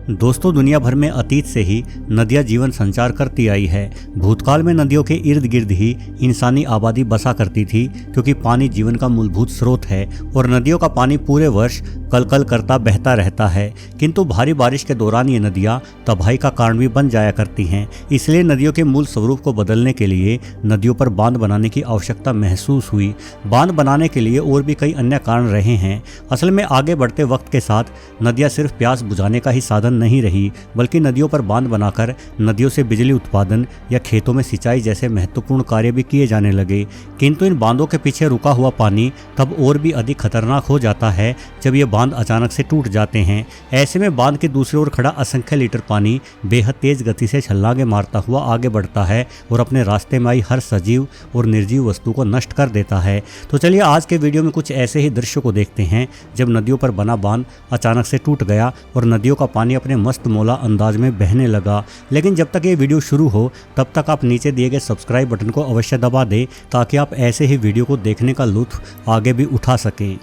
दोस्तों, दुनिया भर में अतीत से ही नदियां जीवन संचार करती आई है। भूतकाल में नदियों के इर्द गिर्द ही इंसानी आबादी बसा करती थी, क्योंकि पानी जीवन का मूलभूत स्रोत है और नदियों का पानी पूरे वर्ष कलकल करता बहता रहता है। किंतु भारी बारिश के दौरान ये नदियां तबाही का कारण भी बन जाया करती हैं। इसलिए नदियों के मूल स्वरूप को बदलने के लिए नदियों पर बांध बनाने की आवश्यकता महसूस हुई। बांध बनाने के लिए और भी कई अन्य कारण रहे हैं। असल में आगे बढ़ते वक्त के साथ नदियां सिर्फ प्यास बुझाने का ही साधन नहीं रही, बल्कि नदियों पर बांध बनाकर नदियों से बिजली उत्पादन या खेतों में सिंचाई जैसे महत्वपूर्ण कार्य भी किए जाने लगे। किंतु इन बांधों के पीछे रुका हुआ पानी तब और भी अधिक खतरनाक हो जाता है जब ये बांध अचानक से टूट जाते हैं। ऐसे में बांध के दूसरी ओर खड़ा असंख्य लीटर पानी बेहद तेज गति से छलांगे मारता हुआ आगे बढ़ता है और अपने रास्ते में आई हर सजीव और निर्जीव वस्तु को नष्ट कर देता है। तो चलिए आज के वीडियो में कुछ ऐसे ही दृश्य को देखते हैं जब नदियों पर बना बांध अचानक से टूट गया और नदियों का पानी अपने मस्त मौला अंदाज में बहने लगा। लेकिन जब तक ये वीडियो शुरू हो तब तक आप नीचे दिए गए सब्सक्राइब बटन को अवश्य दबा दें, ताकि आप ऐसे ही वीडियो को देखने का लुत्फ आगे भी उठा सकें।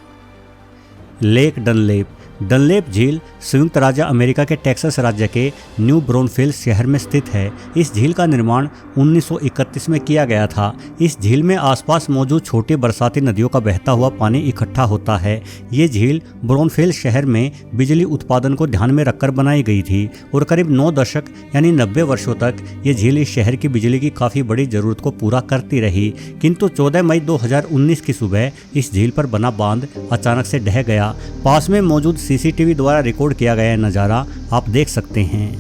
लेक डनलेप। डनलेप झील संयुक्त राज्य अमेरिका के टेक्सास राज्य के न्यू ब्राउनफील्ड शहर में स्थित है। इस झील का निर्माण 1931 में किया गया था। इस झील में आसपास मौजूद छोटी बरसाती नदियों का बहता हुआ पानी इकट्ठा होता है। ये झील ब्राउनफील्ड शहर में बिजली उत्पादन को ध्यान में रखकर बनाई गई थी और करीब 9 दशक यानी 90 वर्षों तक ये झील इस शहर की बिजली की काफ़ी बड़ी ज़रूरत को पूरा करती रही। किंतु 14 मई 2019 की सुबह इस झील पर बना बांध अचानक से ढह गया। पास में मौजूद सीसीटीवी द्वारा रिकॉर्ड किया गया नज़ारा आप देख सकते हैं।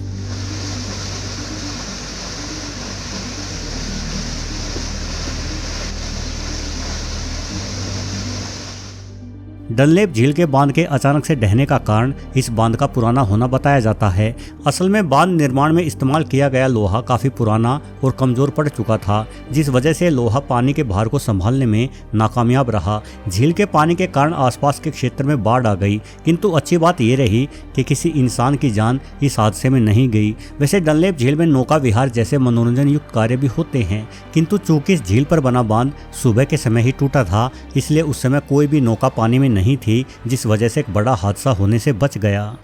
डनलेप झील के बांध के अचानक से ढहने का कारण इस बांध का पुराना होना बताया जाता है। असल में बांध निर्माण में इस्तेमाल किया गया लोहा काफ़ी पुराना और कमज़ोर पड़ चुका था, जिस वजह से लोहा पानी के भार को संभालने में नाकामयाब रहा। झील के पानी के कारण आसपास के क्षेत्र में बाढ़ आ गई, किंतु अच्छी बात यह रही कि किसी इंसान की जान इस हादसे में नहीं गई। वैसे डनलेप झील में नौका विहार जैसे मनोरंजन युक्त कार्य भी होते हैं, किंतु चूंकि इस झील पर बना बांध सुबह के समय ही टूटा था, इसलिए उस समय कोई भी नौका पानी में नहीं थी, जिस वजह से एक बड़ा हादसा होने से बच गया।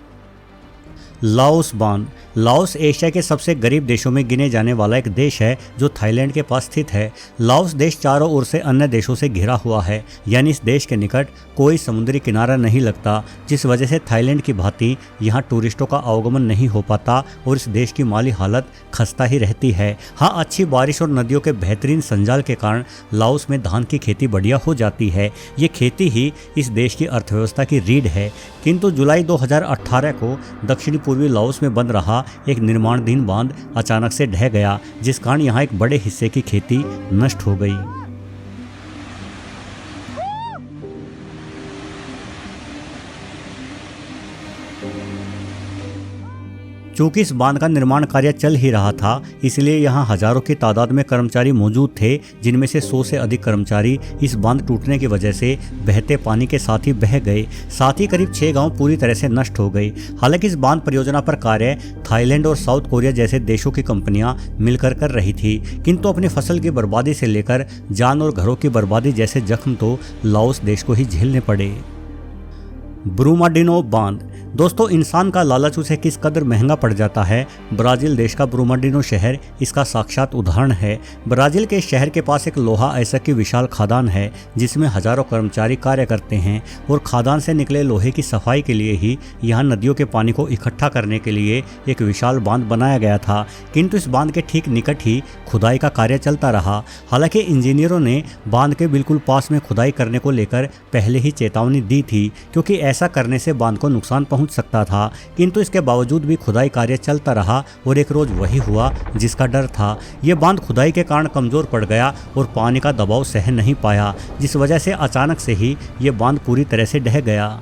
लाओस बांध। लाओस एशिया के सबसे गरीब देशों में गिने जाने वाला एक देश है जो थाईलैंड के पास स्थित है। लाओस देश चारों ओर से अन्य देशों से घिरा हुआ है, यानी इस देश के निकट कोई समुद्री किनारा नहीं लगता, जिस वजह से थाईलैंड की भांति यहाँ टूरिस्टों का आवागमन नहीं हो पाता और इस देश की माली हालत खस्ता ही रहती है। हाँ, अच्छी बारिश और नदियों के बेहतरीन संजाल के कारण लाओस में धान की खेती बढ़िया हो जाती है। ये खेती ही इस देश की अर्थव्यवस्था की रीढ़ है। किंतु जुलाई 2018 को दक्षिणी पूर्वी लाओस में बन रहा एक निर्माणाधीन बांध अचानक से ढह गया, जिस कारण यहाँ एक बड़े हिस्से की खेती नष्ट हो गई। चूँकि इस बांध का निर्माण कार्य चल ही रहा था, इसलिए यहाँ हजारों की तादाद में कर्मचारी मौजूद थे, जिनमें से 100 से अधिक कर्मचारी इस बांध टूटने की वजह से बहते पानी के साथ ही बह गए। साथ ही करीब 6 गांव पूरी तरह से नष्ट हो गए। हालांकि इस बांध परियोजना पर कार्य थाईलैंड और साउथ कोरिया जैसे देशों की कंपनियां मिलकर कर रही थी, किंतु अपनी फसल की बर्बादी से लेकर जान और घरों की बर्बादी जैसे जख्म तो लाओस देश को ही झेलने पड़े। ब्रूमाडिनो बांध। दोस्तों, इंसान का लालच उसे किस कदर महंगा पड़ जाता है, ब्राज़ील देश का ब्रूमाडिनो शहर इसका साक्षात उदाहरण है। ब्राज़ील के शहर के पास एक लोहा ऐसा की विशाल खादान है, जिसमें हजारों कर्मचारी कार्य करते हैं और खादान से निकले लोहे की सफाई के लिए ही यहाँ नदियों के पानी को इकट्ठा करने के लिए एक विशाल बांध बनाया गया था। किंतु इस बांध के ठीक निकट ही खुदाई का कार्य चलता रहा। हालांकि इंजीनियरों ने बांध के बिल्कुल पास में खुदाई करने को लेकर पहले ही चेतावनी दी थी, क्योंकि ऐसा करने से बांध को नुकसान पहुंच सकता था। किंतु इसके बावजूद भी खुदाई कार्य चलता रहा और एक रोज वही हुआ जिसका डर था। यह बांध खुदाई के कारण कमजोर पड़ गया और पानी का दबाव सह नहीं पाया, जिस वजह से अचानक से ही यह बांध पूरी तरह से ढह गया।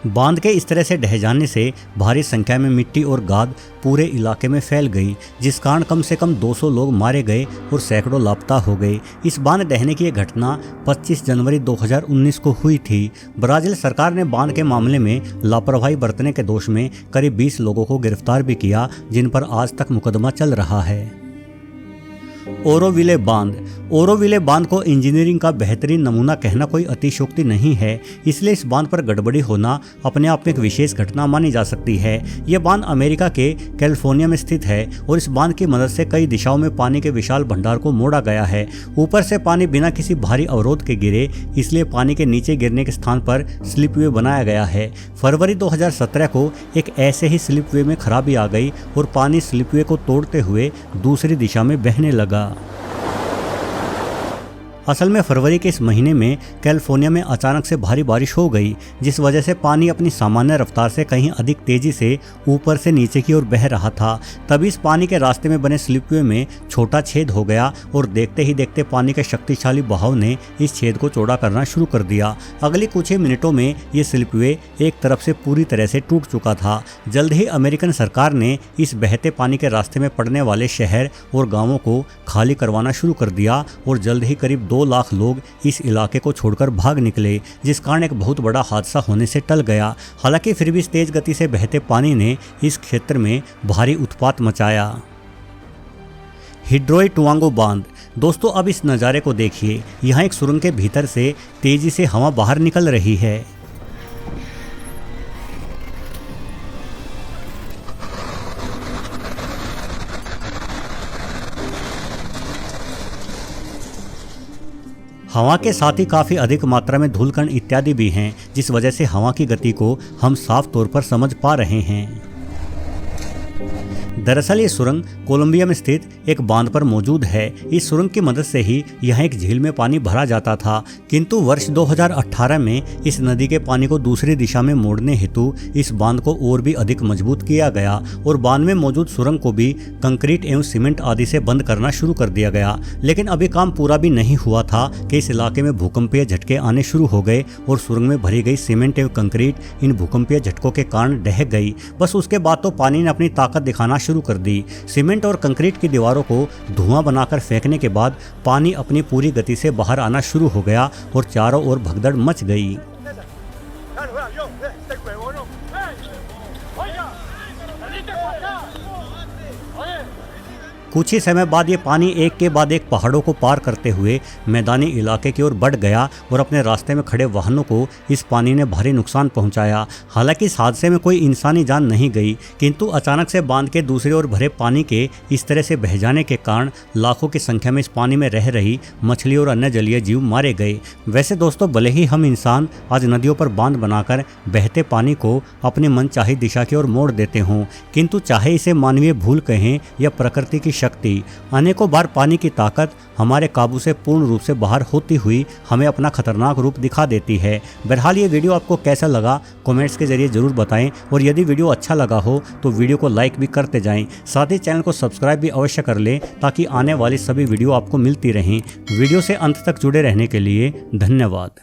बांध के इस तरह से ढह जाने से भारी संख्या में मिट्टी और गाद पूरे इलाके में फैल गई, जिस कारण कम से कम 200 लोग मारे गए और सैकड़ों लापता हो गए। इस बांध ढहने की यह घटना 25 जनवरी 2019 को हुई थी। ब्राज़ील सरकार ने बांध के मामले में लापरवाही बरतने के दोष में करीब 20 लोगों को गिरफ्तार भी किया, जिन पर आज तक मुकदमा चल रहा है। ओरोविले बांध। ओरोविले बांध को इंजीनियरिंग का बेहतरीन नमूना कहना कोई अतिशयोक्ति नहीं है, इसलिए इस बांध पर गड़बड़ी होना अपने आप में एक विशेष घटना मानी जा सकती है। यह बांध अमेरिका के कैलिफोर्निया में स्थित है और इस बांध की मदद से कई दिशाओं में पानी के विशाल भंडार को मोड़ा गया है। ऊपर से पानी बिना किसी भारी अवरोध के गिरे, इसलिए पानी के नीचे गिरने के स्थान पर स्लिपवे बनाया गया है। फरवरी 2017 को एक ऐसे ही स्लिपवे में खराबी आ गई और पानी स्लिपवे को तोड़ते हुए दूसरी दिशा में बहने लगा। असल में फरवरी के इस महीने में कैलिफोर्निया में अचानक से भारी बारिश हो गई, जिस वजह से पानी अपनी सामान्य रफ्तार से कहीं अधिक तेजी से ऊपर से नीचे की ओर बह रहा था। तभी इस पानी के रास्ते में बने स्लिपवे में छोटा छेद हो गया और देखते ही देखते पानी के शक्तिशाली बहाव ने इस छेद को चौड़ा करना शुरू कर दिया। अगली कुछ ही मिनटों में ये स्लिपवे एक तरफ से पूरी तरह से टूट चुका था। जल्द ही अमेरिकन सरकार ने इस बहते पानी के रास्ते में पड़ने वाले शहर और गाँवों को खाली करवाना शुरू कर दिया और जल्द ही करीब 2 लाख लोग इस इलाके को छोड़कर भाग निकले, जिस कारण एक बहुत बड़ा हादसा होने से टल गया। हालांकि फिर भी इस तेज गति से बहते पानी ने इस क्षेत्र में भारी उत्पात मचाया। हिड्रोई टुआंगो बांध। दोस्तों, अब इस नज़ारे को देखिए। यहाँ एक सुरंग के भीतर से तेजी से हवा बाहर निकल रही है। हवा के साथ ही काफ़ी अधिक मात्रा में धूलकण इत्यादि भी हैं, जिस वजह से हवा की गति को हम साफ तौर पर समझ पा रहे हैं। दरअसल ये सुरंग कोलंबिया में स्थित एक बांध पर मौजूद है। इस सुरंग की मदद से ही यहाँ एक झील में पानी भरा जाता था, किंतु वर्ष 2018 में इस नदी के पानी को दूसरी दिशा में मोड़ने हेतु इस बांध को और भी अधिक मजबूत किया गया और बांध में मौजूद सुरंग को भी कंक्रीट एवं सीमेंट आदि से बंद करना शुरू कर दिया गया। लेकिन अभी काम पूरा भी नहीं हुआ था कि इस इलाके में भूकंपीय झटके आने शुरू हो गए और सुरंग में भरी गई सीमेंट एवं कंक्रीट इन भूकंपीय झटकों के कारण ढह गई। बस उसके बाद तो पानी ने अपनी ताकत दिखाना शुरू कर दी। सीमेंट और कंक्रीट की दीवारों को धुआं बनाकर फेंकने के बाद पानी अपनी पूरी गति से बाहर आना शुरू हो गया और चारों ओर भगदड़ मच गई। कुछ ही समय बाद ये पानी एक के बाद एक पहाड़ों को पार करते हुए मैदानी इलाके की ओर बढ़ गया और अपने रास्ते में खड़े वाहनों को इस पानी ने भारी नुकसान पहुंचाया। हालांकि इस हादसे में कोई इंसानी जान नहीं गई, किंतु अचानक से बांध के दूसरी ओर भरे पानी के इस तरह से बह जाने के कारण लाखों की संख्या में इस पानी में रह रही मछली और अन्य जलीय जीव मारे गए। वैसे दोस्तों, भले ही हम इंसान आज नदियों पर बांध बनाकर बहते पानी को अपनी मनचाही दिशा की ओर मोड़ देते हों, किंतु चाहे इसे मानवीय भूल कहें या प्रकृति की शक्ति, अनेकों बार पानी की ताकत हमारे काबू से पूर्ण रूप से बाहर होती हुई हमें अपना खतरनाक रूप दिखा देती है। बहरहाल ये वीडियो आपको कैसा लगा कमेंट्स के जरिए जरूर बताएं और यदि वीडियो अच्छा लगा हो तो वीडियो को लाइक भी करते जाएं। साथ ही चैनल को सब्सक्राइब भी अवश्य कर लें ताकि आने वाली सभी वीडियो आपको मिलती रहें। वीडियो से अंत तक जुड़े रहने के लिए धन्यवाद।